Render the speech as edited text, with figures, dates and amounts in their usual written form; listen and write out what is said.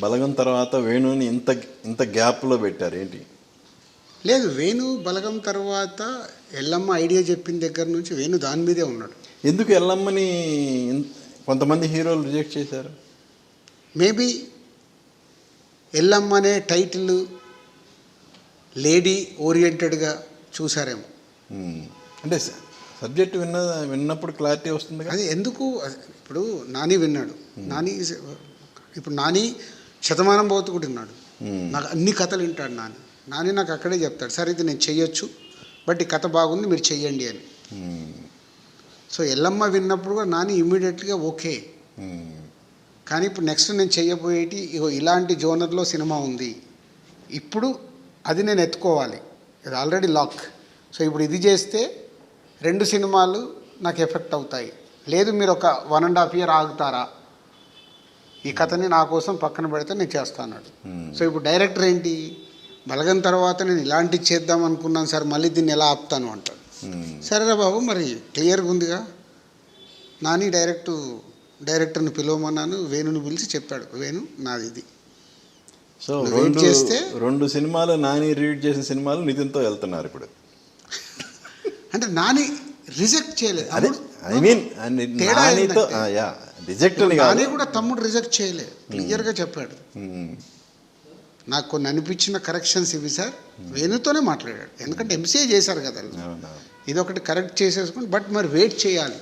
బలగం తర్వాత వేణుని ఇంత ఇంత గ్యాప్లో పెట్టారు ఏంటి? లేదు, వేణు బలగం తర్వాత ఎల్లమ్మ ఐడియా చెప్పిన దగ్గర నుంచి వేణు దాని మీదే ఉన్నాడు. ఎందుకు ఎల్లమ్మని కొంతమంది హీరోలు రిజెక్ట్ చేశారు? మేబీ ఎల్లమ్మ అనే టైటిల్ లేడీ ఓరియంటెడ్గా చూసారేమో. అంటే సబ్జెక్ట్ విన్నప్పుడు క్లారిటీ వస్తుంది. అది ఎందుకు, ఇప్పుడు నాని విన్నాడు, నాని ఇప్పుడు నాని శతమానం భౌతికుడు విన్నాడు, నాకు అన్ని కథలు వింటాడు నాని నాకు అక్కడే చెప్తాడు, సరే ఇది నేను చెయ్యొచ్చు బట్ ఈ కథ బాగుంది మీరు చెయ్యండి అని. సో ఎల్లమ్మ విన్నప్పుడు కూడా నాని ఇమ్మీడియట్గా ఓకే. కానీ ఇప్పుడు నెక్స్ట్ నేను చెయ్యబోయేటి ఇగో ఇలాంటి జోనర్లో సినిమా ఉంది, ఇప్పుడు అది నేను ఎత్తుకోవాలి, ఇది ఆల్రెడీ లాక్. సో ఇప్పుడు ఇది చేస్తే 2 సినిమాలు నాకు ఎఫెక్ట్ అవుతాయి, లేదు మీరు ఒక 1.5 year ఆగుతారా, ఈ కథని నా కోసం పక్కన పెడితే నేను చేస్తాను. సో ఇప్పుడు డైరెక్టర్ ఏంటి, బలగం తర్వాత నేను ఇలాంటివి చేద్దాం అనుకున్నాను సార్, మళ్ళీ దీన్ని ఎలా ఆపుతాను అంటాడు. సరేరా బాబు, మరి క్లియర్గా ఉందిగా. నాని డైరెక్టర్ని పిలవమన్నాను, వేణుని పిలిచి చెప్పాడు, వేణు నాది ఇది. సో చేస్తే 2 సినిమాలు నాని రీడ్ చేసిన సినిమాలు నితిన్తో వెళ్తున్నారు ఇప్పుడు. అంటే నాని రిజెక్ట్ చేయలేదు, ఐ మీన్ రిజెక్ట్ నాని కూడా తమ్ముడు రిజెక్ట్ చేయలేదు, క్లియర్గా చెప్పాడు. నాకు కొన్ని అనిపించిన కరెక్షన్స్ ఇవి సార్, వేణుతోనే మాట్లాడాడు, ఎందుకంటే ఎంసీఏ చేశారు కదా, ఇదొకటి కరెక్ట్ చేసేసుకుని బట్ మరి వెయిట్ చేయాలి.